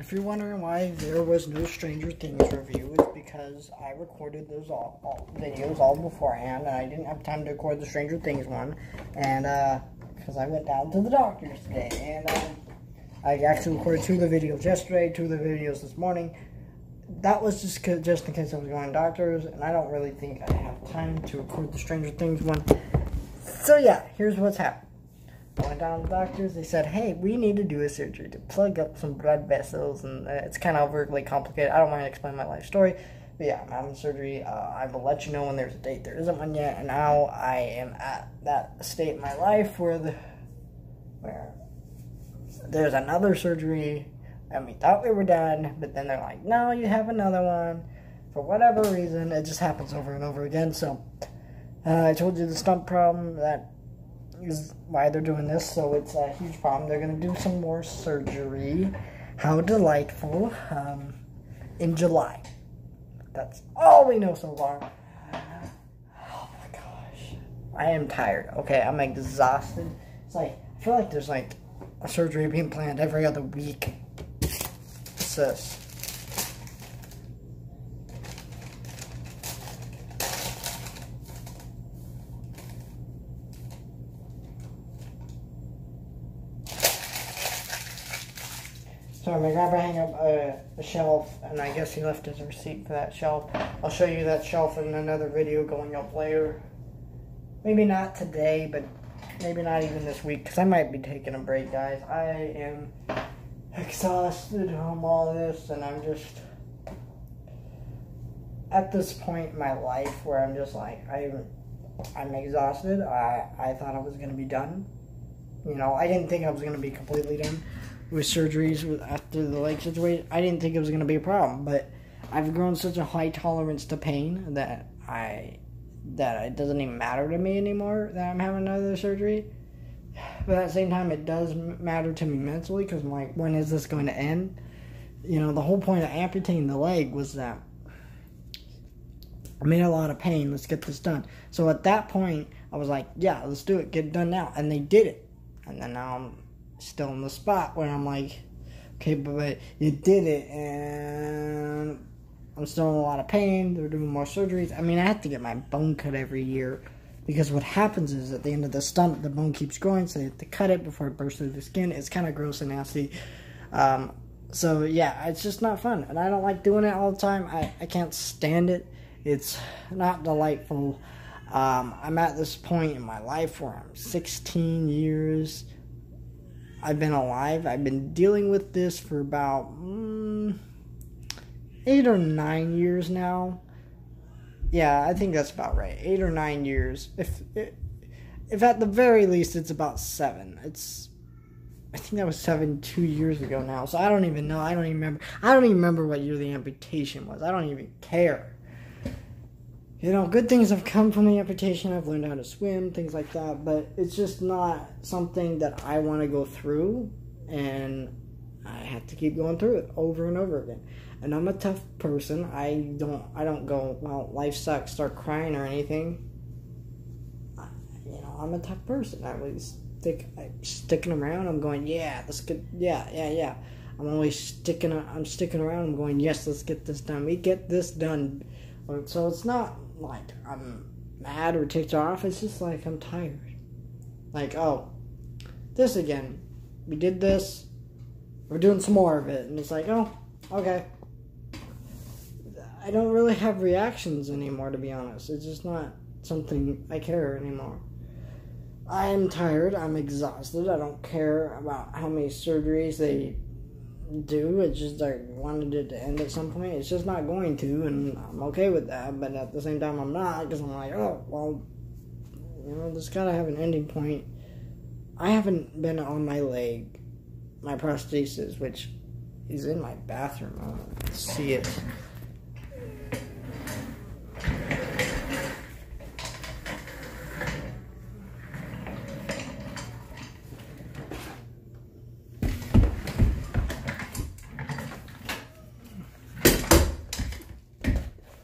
if you're wondering why there was no Stranger Things review, it's because I recorded those all videos all beforehand, and I didn't have time to record the Stranger Things one, and because I went down to the doctor's today, and I actually recorded 2 of the videos yesterday, 2 of the videos this morning. That was just in case I was going to doctors, and I don't really think I have time to record the Stranger Things one. So yeah, here's what's happened. I went down to the doctors. They said, hey, we need to do a surgery to plug up some blood vessels, and it's kind of overly complicated. I don't want to explain my life story, but yeah, I'm having surgery. I will let you know when there's a date. There isn't one yet, and now I am at that state in my life where there's another surgery, and we thought we were done, but then they're like, no, you have another one. For whatever reason, it just happens over and over again. So I told you the stump problem, that is why they're doing this, so it's a huge problem. They're going to do some more surgery. How delightful. In July. That's all we know so far. Oh my gosh. I am tired. Okay, I'm exhausted. It's like, I feel like there's like a surgery being planned every other week. What's this? Sorry, my grandpa hung up a shelf, and I guess he left his receipt for that shelf. I'll show you that shelf in another video going up later. Maybe not today, but maybe not even this week, because I might be taking a break, guys. I am exhausted from all this, and I'm just at this point in my life where I'm just like, I'm exhausted. I thought I was going to be done. You know, I didn't think I was going to be completely done with surgeries after the leg situation. I didn't think it was going to be a problem, but I've grown such a high tolerance to pain that it doesn't even matter to me anymore that I'm having another surgery. But at the same time, it does matter to me mentally, because I'm like, when is this going to end? You know, the whole point of amputating the leg was that I'm in a lot of pain. Let's get this done. So at that point, I was like, yeah, let's do it. Get it done now. And they did it. And then now I'm still in the spot where I'm like, okay, but you did it, and I'm still in a lot of pain. They're doing more surgeries. I mean, I have to get my bone cut every year, because what happens is at the end of the stump, the bone keeps growing, so they have to cut it before it bursts through the skin. It's kind of gross and nasty. So yeah, it's just not fun, and I don't like doing it all the time. I can't stand it. It's not delightful. I'm at this point in my life where I'm 16 years. I've been alive. I've been dealing with this for about 8 or 9 years now. Yeah, I think that's about right. 8 or 9 years. If at the very least it's about 7. I think that was 7 2 years ago now. So I don't even know. I don't even remember what year the amputation was. I don't even care. You know, good things have come from the amputation. I've learned how to swim, things like that. But it's just not something that I want to go through. And I have to keep going through it over and over again. And I'm a tough person. I don't go, well, life sucks, start crying or anything. You know, I'm a tough person. I'm sticking around. I'm going, yeah, let's get, yeah. I'm always sticking around. I'm going, yes, let's get this done. We get this done. So it's not like I'm mad or ticked off. It's just like I'm tired. Like, oh, this again. We did this. We're doing some more of it. And it's like, oh, okay. I don't really have reactions anymore, to be honest. It's just not something I care anymore. I am tired. I'm exhausted. I don't care about how many surgeries they do. It's just I wanted it to end at some point. It's just not going to, and I'm okay with that. But at the same time, I'm not, because I'm like, oh, well, you know, this gotta have an ending point. I haven't been on my leg, my prosthesis, which is in my bathroom. I don't see it.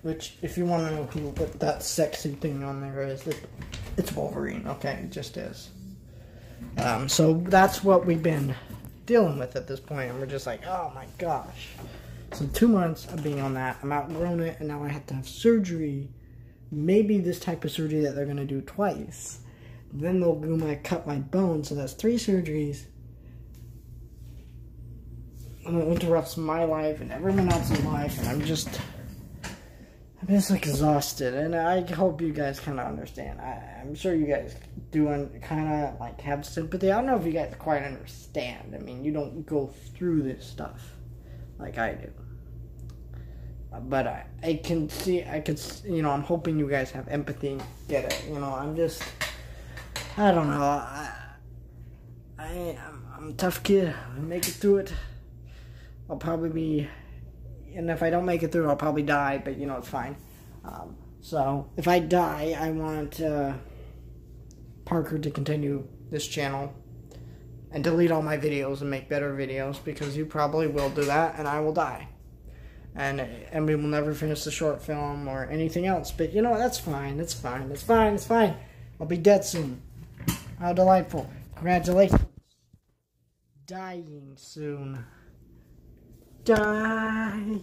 Which, if you want to know what that sexy thing on there is, it's Wolverine. Okay, it just is. So that's what we've been dealing with at this point, and we're just like, oh my gosh. So 2 months of being on that, I'm outgrown it, and now I have to have surgery. Maybe this type of surgery that they're going to do twice. Then they'll cut my bone, so that's 3 surgeries. And it interrupts my life and everyone else's life, and I'm just like exhausted, and I hope you guys kind of understand. I'm sure you guys do kind of like have sympathy. I don't know if you guys quite understand. I mean, you don't go through this stuff like I do. But I can see, I'm hoping you guys have empathy and get it. I don't know. I'm a tough kid. I make it through it. I'll probably be, and if I don't make it through, I'll probably die, but it's fine. So if I die, I want Parker to continue this channel and delete all my videos and make better videos, because you probably will do that, and I will die. And we will never finish the short film or anything else. But that's fine. It's fine. It's fine. It's fine. I'll be dead soon. How delightful. Congratulations. Dying soon. Die.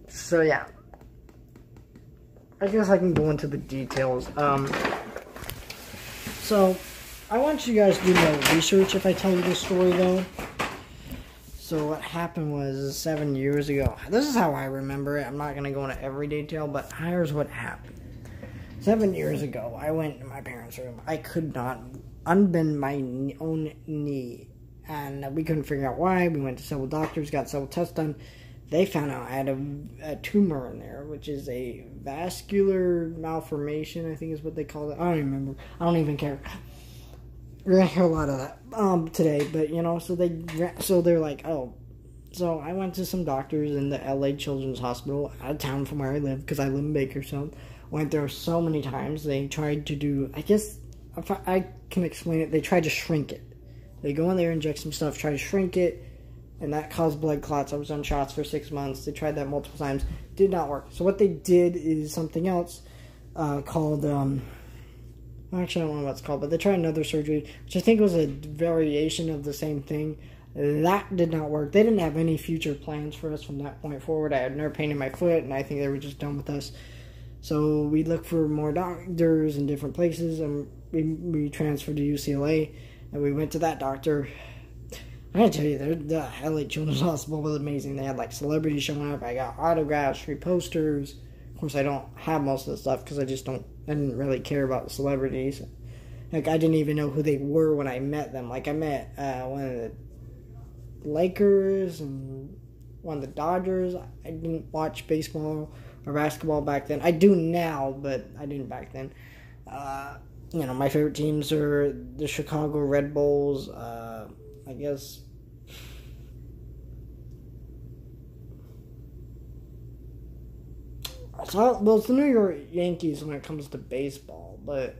So yeah. I guess I can go into the details. So I want you guys to do more research if I tell you this story, though. So what happened was 7 years ago. This is how I remember it. I'm not going to go into every detail, but here's what happened. 7 years ago, I went to my parents' room. I could not unbend my own knee, and we couldn't figure out why. We went to several doctors, got several tests done. They found out I had a tumor in there, which is a vascular malformation, I think is what they call it. I don't even remember. I don't even care. We're gonna hear a lot of that today, but so they're like, oh. So I went to some doctors in the LA Children's Hospital, out of town from where I live, because I live in Bakersfield. Went there so many times. They tried to do, I guess, if I can explain it, they tried to shrink it. They go in there, inject some stuff, try to shrink it, and that caused blood clots. I was on shots for 6 months. They tried that multiple times. Did not work. So what they did is something else called, actually I don't know what it's called, but they tried another surgery, which I think was a variation of the same thing. That did not work. They didn't have any future plans for us from that point forward. I had nerve pain in my foot, and I think they were just done with us. So we looked for more doctors in different places, and we transferred to UCLA, and we went to that doctor. I gotta tell you, the LA Children's Hospital was amazing. They had like celebrities showing up. I got autographs, free posters. Of course, I don't have most of the stuff because I didn't really care about the celebrities. Like, I didn't even know who they were when I met them. Like, I met one of the Lakers and one of the Dodgers. I didn't watch baseball or basketball back then. I do now, but I didn't back then. My favorite teams are the Chicago Red Bulls. I guess. Well, it's the New York Yankees when it comes to baseball, but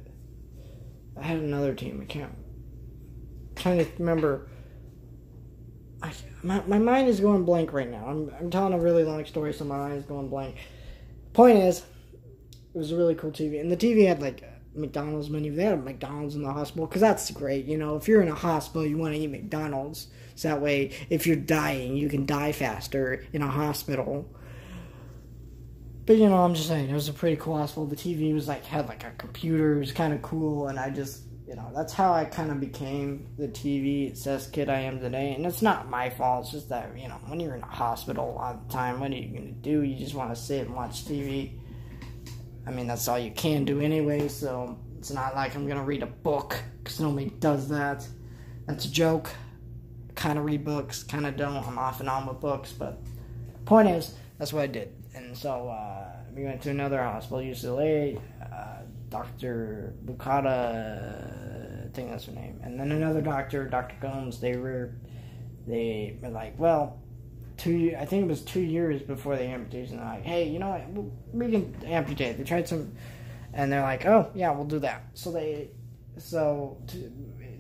I had another team. I'm trying to remember. My mind is going blank right now. I'm telling a really long story, so my mind is going blank. Point is, it was a really cool TV, and the TV had like McDonald's menu. They had a McDonald's in the hospital, because that's great. If you're in a hospital, you want to eat McDonald's, so that way, if you're dying, you can die faster in a hospital. But I'm just saying, it was a pretty cool hospital. The TV was had a computer. It was kind of cool, and I just, that's how I kind of became the TV obsessed kid I am today. And it's not my fault. It's just that, when you're in a hospital all the time, what are you going to do? You just want to sit and watch TV. I mean, that's all you can do anyway, so it's not like I'm going to read a book, because nobody does that. That's a joke. Kind of read books, kind of don't. I'm off and on with books, but point is, that's what I did. And so we went to another hospital, UCLA, Dr. Bukata, I think that's her name. And then another doctor, Dr. Gomes, they were like, well, I think it was 2 years before the amputation. They're like, hey, you know what, we can amputate. They tried some, and they're like, oh, yeah, we'll do that. So they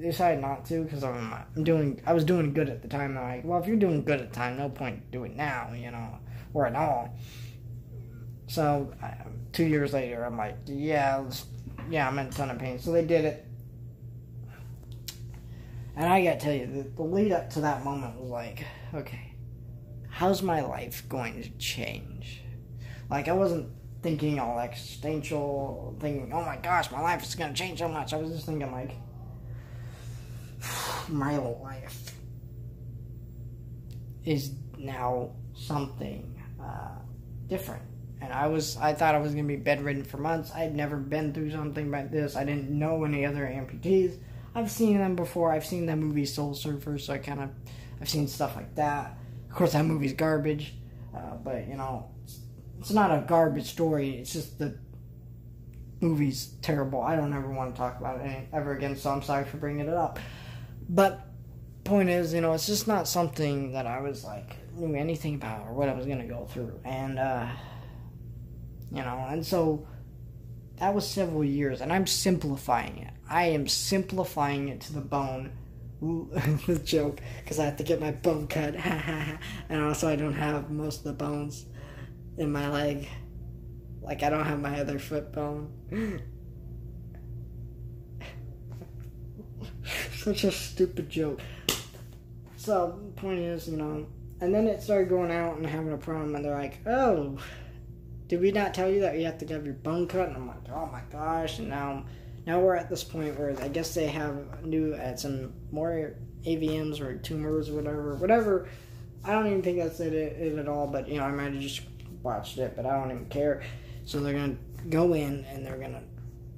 decided not to, because I was doing good at the time. They're like, well, if you're doing good at the time, no point doing it now, or at all. So 2 years later, I'm like, yeah, I'm in a ton of pain. So they did it. And I gotta tell you, the lead up to that moment was like, okay, how's my life going to change? Like, I wasn't thinking all existential, thinking, oh my gosh, my life is gonna change so much. I was just thinking, like, my life is now something different. And I thought I was going to be bedridden for months. I'd never been through something like this. I didn't know any other amputees. I've seen them before. I've seen the movie Soul Surfer, so I've seen stuff like that. Of course, that movie's garbage, but, you know, it's not a garbage story. It's just the movie's terrible. I don't ever want to talk about it ever again, so I'm sorry for bringing it up. But point is, you know, it's just not something that I was, like, knew anything about or what I was going to go through. And, you know, and so that was several years, and I'm simplifying it. I am simplifying it to the bone. The joke, because I have to get my bone cut. And also I don't have most of the bones in my leg. Like, I don't have my other foot bone. Such a stupid joke. So, the point is, you know, and then it started going out and having a problem, and they're like, oh, did we not tell you that you have to have your bone cut? And I'm like, oh my gosh. And now we're at this point where I guess they have some more AVMs or tumors or whatever. I don't even think that's it at all, but, you know, I might have just watched it, but I don't even care. So they're going to go in and they're going to,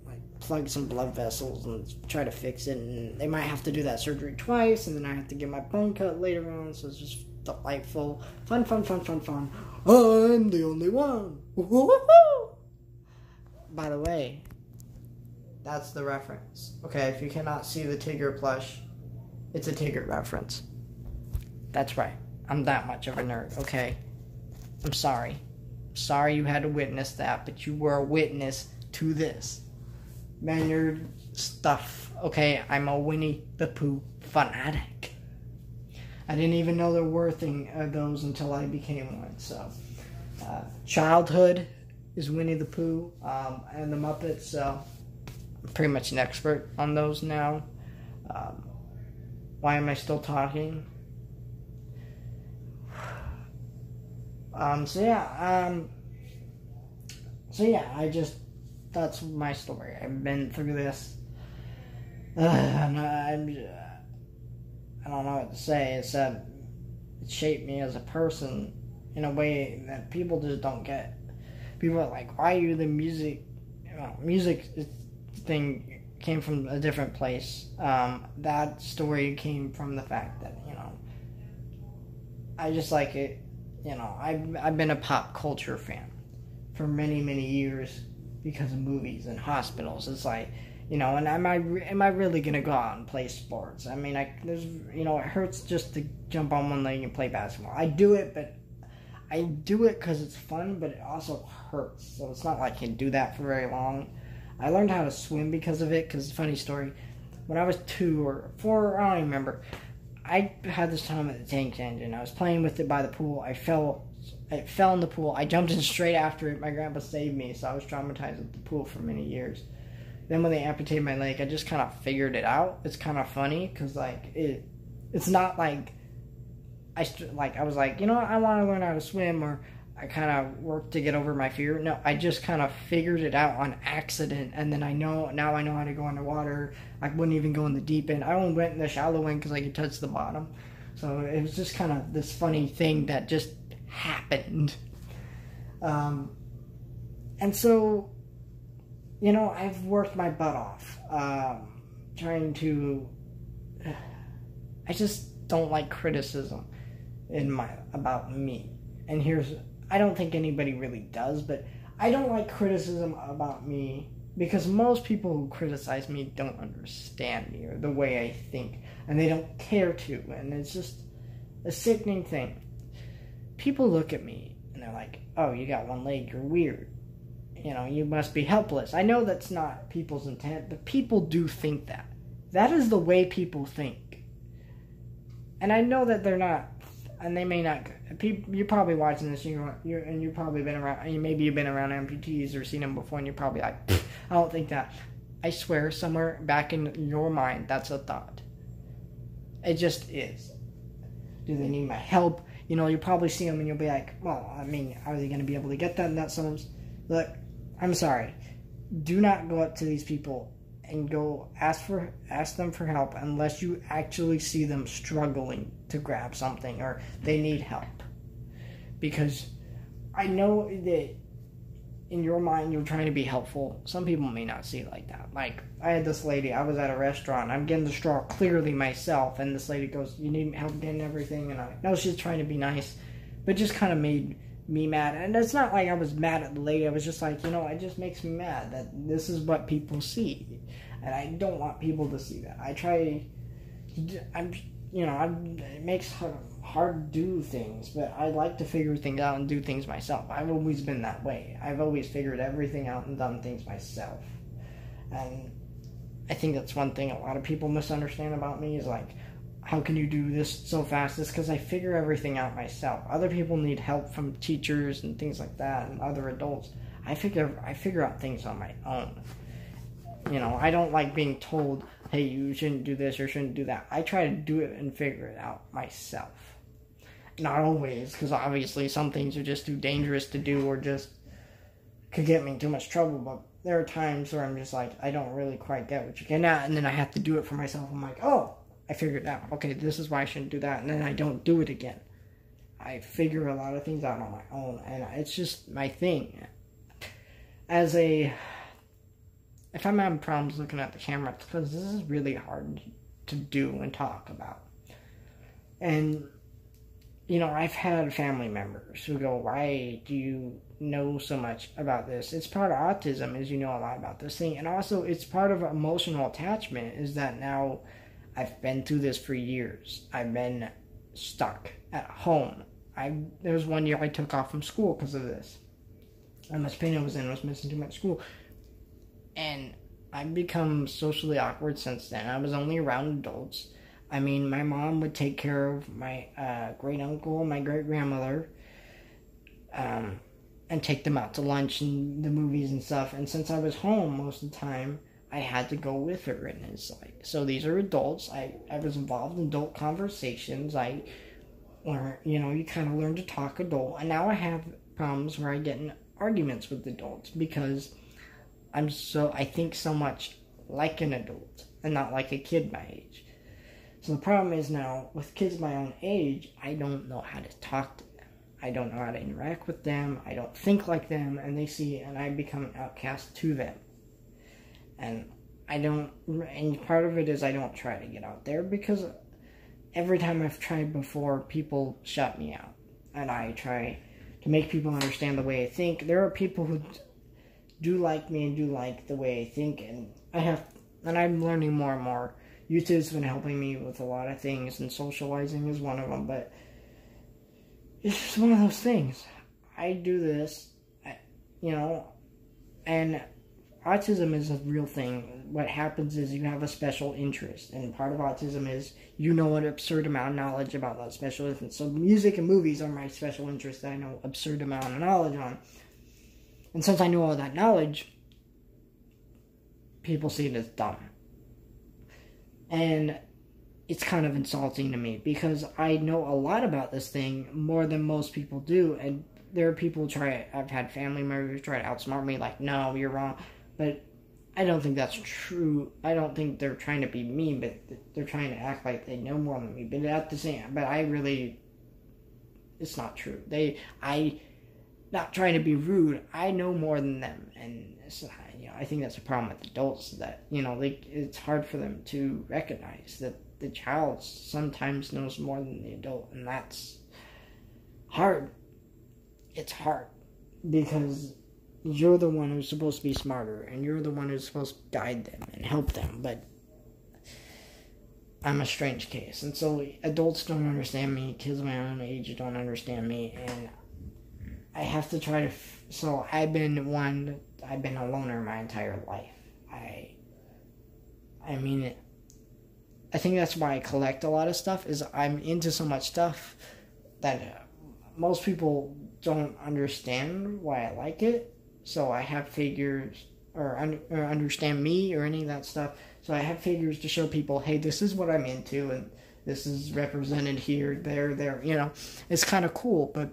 like, plug some blood vessels and try to fix it, and they might have to do that surgery twice, and then I have to get my bone cut later on, so it's just delightful. Fun. I'm the only one. Woo-hoo-hoo! By the way, that's the reference. Okay, if you cannot see the Tigger plush, it's a Tigger reference. That's right. I'm that much of a nerd, okay? I'm sorry. Sorry you had to witness that, but you were a witness to this. Man, nerd stuff. Okay, I'm a Winnie the Pooh fanatic. I didn't even know there were those until I became one. So, childhood is Winnie the Pooh and the Muppets. So, I'm pretty much an expert on those now. Why am I still talking? So yeah, that's my story. I've been through this. I don't know what to say. It's it shaped me as a person in a way that people just don't get. People are like, why are you the music? Music thing came from a different place. That story came from the fact that, you know, I just like it. You know, I've been a pop culture fan for many, many years because of movies and hospitals. It's like, you know, and am I really gonna go out and play sports? I mean, it hurts just to jump on one leg and play basketball. I do it, but I do it because it's fun, but it also hurts. So it's not like I can do that for very long. I learned how to swim because of it. Because, funny story, when I was 2 or 4, I don't even remember. I had this time at the tank engine. I was playing with it by the pool. It fell in the pool. I jumped in straight after it. My grandpa saved me, so I was traumatized with the pool for many years. Then when they amputated my leg, I just kind of figured it out. It's kind of funny because, like, it's not like I was like, you know what, I want to learn how to swim, or I kind of worked to get over my fear. No, I just kind of figured it out on accident, and then now I know how to go underwater. I wouldn't even go in the deep end. I only went in the shallow end because I could touch the bottom. So it was just kind of this funny thing that just happened. And so, you know, I've worked my butt off trying to... I just don't like criticism about me. And I don't think anybody really does, but I don't like criticism about me because most people who criticize me don't understand me or the way I think, and they don't care to, and it's just a sickening thing. People look at me and they're like, oh, you got one leg, you're weird. You know, you must be helpless. I know that's not people's intent, but people do think that. That is the way people think. And I know that they're not, and they may not. You're probably watching this, and you've probably been around. Maybe you've been around amputees or seen them before, and you're probably like, I don't think that. I swear, somewhere back in your mind, that's a thought. It just is. Do they need my help? You know, you probably see them and you'll be like, well, I mean, are they going to be able to get that? And that's someone's... Look, I'm sorry. Do not go up to these people and go ask them for help unless you actually see them struggling to grab something or they need help. Because I know that in your mind you're trying to be helpful. Some people may not see it like that. Like, I had this lady, I was at a restaurant, I'm getting the straw clearly myself, and this lady goes, you need help getting everything? And I know she's trying to be nice, but just kind of made me mad. And it's not like I was mad at the lady, I was just like, it just makes me mad that this is what people see. And I don't want people to see that. It makes hard to do things, but I like to figure things out and do things myself. I've always been that way. I've always figured everything out and done things myself. And I think that's one thing a lot of people misunderstand about me is like, how can you do this so fast? It's because I figure everything out myself. Other people need help from teachers and things like that and other adults. I figure out things on my own. I don't like being told, hey, you shouldn't do this or shouldn't do that. I try to do it and figure it out myself. Not always, because obviously some things are just too dangerous to do or just could get me in too much trouble. But there are times where I'm just like, I don't really quite get what you're getting at. And then I have to do it for myself. I'm like, oh, I figured it out. Okay, this is why I shouldn't do that. And then I don't do it again. I figure a lot of things out on my own. And it's just my thing. If I'm having problems looking at the camera, it's because this is really hard to do and talk about. And, I've had family members who go, why do you know so much about this? It's part of autism, is you know a lot about this thing. And also, it's part of emotional attachment, is that now I've been through this for years. I've been stuck at home. There was one year I took off from school because of this. How much pain I was in, I was missing too much school. And I've become socially awkward since then. I was only around adults. I mean, my mom would take care of my great-uncle, my great-grandmother, and take them out to lunch and the movies and stuff. And since I was home most of the time, I had to go with her. And it's like, so these are adults. I was involved in adult conversations. You kind of learn to talk adult. And now I have problems where I get in arguments with adults because I think so much like an adult and not like a kid my age. So the problem is now, with kids my own age, I don't know how to talk to them. I don't know how to interact with them. I don't think like them, and I become an outcast to them. And part of it is I don't try to get out there because every time I've tried before, people shut me out. And I try to make people understand the way I think. There are people who do like me and do like the way I think, and I'm learning more and more. YouTube's been helping me with a lot of things, and socializing is one of them, but it's just one of those things. I do this, and autism is a real thing. What happens is you have a special interest, and part of autism is an absurd amount of knowledge about that special interest. So music and movies are my special interest that I know absurd amount of knowledge on. And since I know all that knowledge, people see it as dumb. And it's kind of insulting to me because I know a lot about this thing more than most people do. And there are people I've had family members try to outsmart me like, no, you're wrong. But I don't think that's true. I don't think they're trying to be mean, but they're trying to act like they know more than me. But it's not true. Not trying to be rude, I know more than them, and I think that's a problem with adults that it's hard for them to recognize that the child sometimes knows more than the adult, and that's hard. It's hard because you're the one who's supposed to be smarter, and you're the one who's supposed to guide them and help them, but I'm a strange case, and so adults don't understand me, kids my own age don't understand me, and I have to try to... So I've been a loner my entire life. I think that's why I collect a lot of stuff, is I'm into so much stuff that most people don't understand why I like it. So I have figures, or understand me, or any of that stuff. So I have figures to show people, hey, this is what I'm into, and This is represented here, there, you know. It's kind of cool, but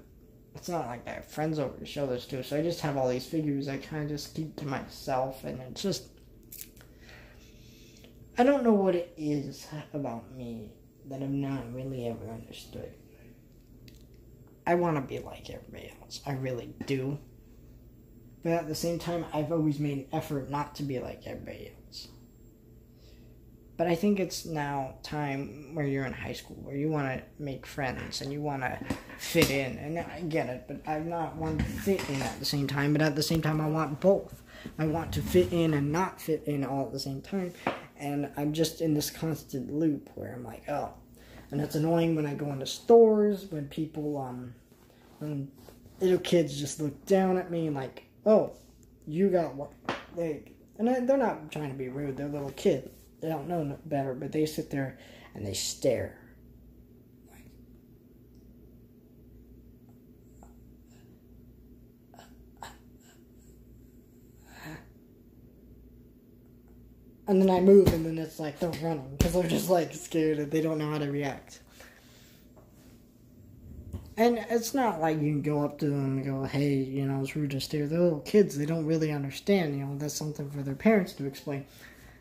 it's not like I have friends over to show this to. So I just have all these figures I kind of just keep to myself, and it's just, I don't know what it is about me that I've not really ever understood. I want to be like everybody else. I really do. But at the same time, I've always made an effort not to be like everybody else. But I think it's now time where you're in high school, where you want to make friends and you want to fit in. And I get it, but I'm not one to fit in at the same time. But at the same time, I want both. I want to fit in and not fit in all at the same time. And I'm just in this constant loop where I'm like, oh. And it's annoying when I go into stores, when people, when little kids just look down at me like, oh, you got one leg. And they're not trying to be rude, they're little kids. They don't know no better, but they sit there and they stare. And then I move, and then it's like they're running because they're just like scared and they don't know how to react. And it's not like you can go up to them and go, hey, you know, it's rude to stare. They're little kids. They don't really understand. You know, that's something for their parents to explain.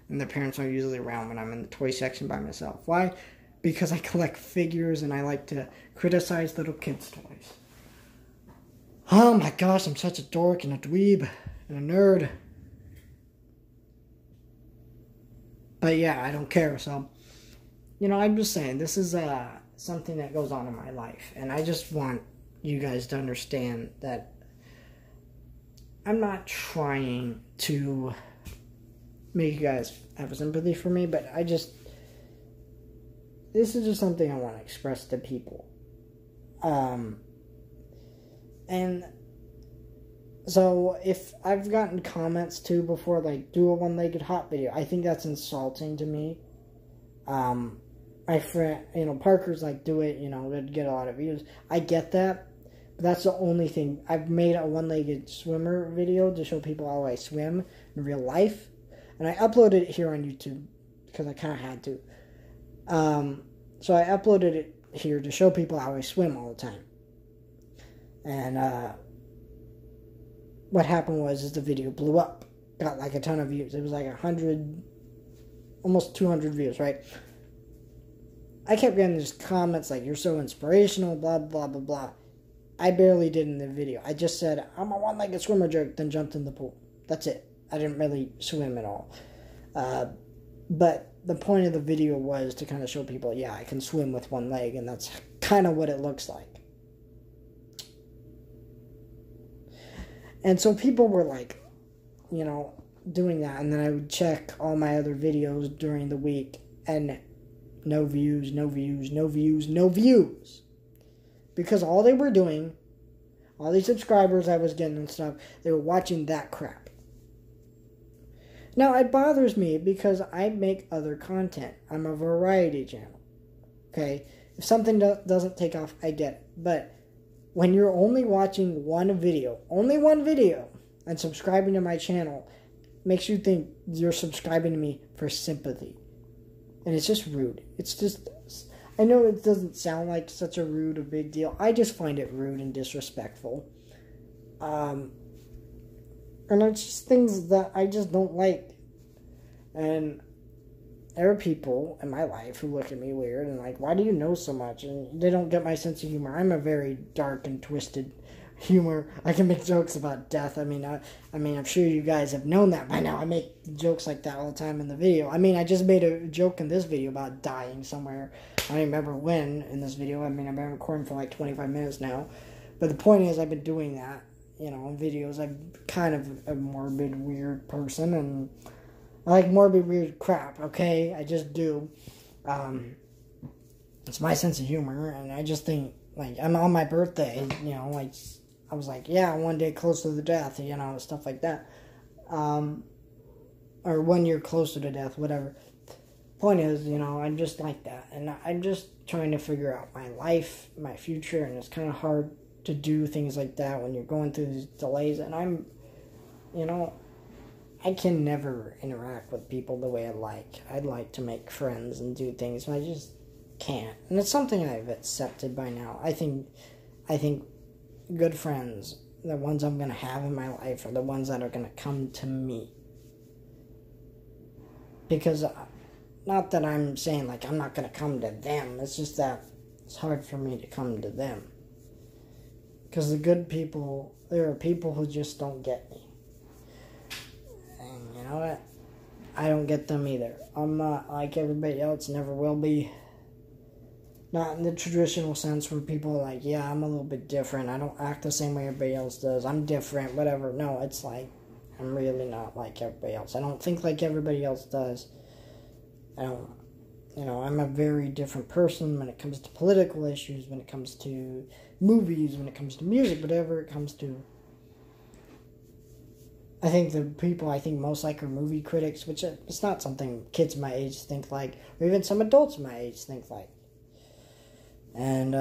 And their parents are usually around when I'm in the toy section by myself. Why? Because I collect figures and I like to criticize little kids' toys. Oh my gosh, I'm such a dork and a dweeb and a nerd. But yeah, I don't care. So, you know, I'm just saying, this is something that goes on in my life. And I just want you guys to understand that I'm not trying to make you guys have sympathy for me, but this is just something I want to express to people. And so if I've gotten comments too before, like, do a one-legged hop video, I think that's insulting to me. My friend, you know, Parker's like, do it, you know, it'd get a lot of views. I get that, but that's the only thing. I've made a one-legged swimmer video to show people how I swim in real life. And I uploaded it here on YouTube because I kind of had to. So I uploaded it here to show people how I swim all the time. And what happened was the video blew up. Got like a ton of views. It was like 100, almost 200 views, right? I kept getting these comments like, you're so inspirational, blah, blah, blah, blah. I barely did in the video. I just said, I'm a one-legged swimmer jerk, then jumped in the pool. That's it. I didn't really swim at all. But the point of the video was to kind of show people, yeah, I can swim with one leg, and that's kind of what it looks like. And so people were like, you know, doing that, and then I would check all my other videos during the week, and no views, no views, no views, no views. Because all they were doing, all these subscribers I was getting and stuff, they were watching that crap. Now, it bothers me because I make other content. I'm a variety channel. Okay? If something doesn't take off, I get it. But when you're only watching one video, and subscribing to my channel, makes you think you're subscribing to me for sympathy. And it's just rude. It's just, I know it doesn't sound like such a rude or big deal. I just find it rude and disrespectful. And it's just things that I just don't like. And there are people in my life who look at me weird and like, why do you know so much? And they don't get my sense of humor. I'm a very dark and twisted humor. I can make jokes about death. I mean, I'm sure you guys have known that by now. I make jokes like that all the time in the video. I mean, I just made a joke in this video about dying somewhere. I don't remember when in this video. I mean, I've been recording for like 25 minutes now. But the point is, I've been doing that, you know, in videos. I'm kind of a morbid, weird person, and I like morbid, weird crap, okay? I just do. It's my sense of humor, and I just think, like, I'm on my birthday, you know, like, I was like, yeah, one day closer to death, you know, stuff like that. Or 1 year closer to death, whatever. Point is, you know, I'm just like that, and I'm just trying to figure out my life, my future, and it's kind of hard to do things like that when you're going through these delays, and I'm, you know, I can never interact with people the way I like. I'd like to make friends and do things, and can't. And it's something I've accepted by now. I think good friends, the ones I'm going to have in my life, are the ones that are going to come to me. Because, not that I'm saying, like, I'm not going to come to them. It's just that it's hard for me to come to them. Because the good people, there are people who just don't get me. And you know what? I don't get them either. I'm not like everybody else, never will be. Not in the traditional sense where people are like, yeah, I'm a little bit different. I don't act the same way everybody else does. I'm different, whatever. No, it's like, I'm really not like everybody else. I don't think like everybody else does. I don't, I'm a very different person when it comes to political issues, when it comes to movies, when it comes to music, whatever it comes to. I think the people I think most like are movie critics, which it's not something kids my age think like, or even some adults my age think like. And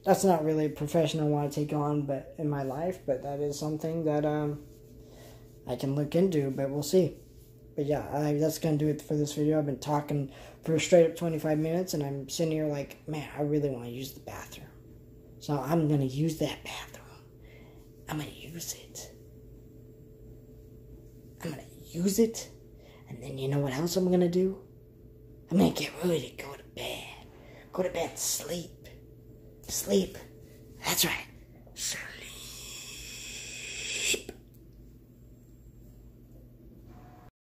that's not really a profession I want to take on but in my life, but that is something that I can look into, but we'll see. But yeah, that's going to do it for this video. I've been talking for straight up 25 minutes, and I'm sitting here like, man, I really want to use the bathroom. So I'm going to use that bathroom. I'm going to use it. I'm going to use it, and then you know what else I'm going to do? I'm going to get ready to go to bed. Go to bed, sleep. Sleep. That's right. Sleep.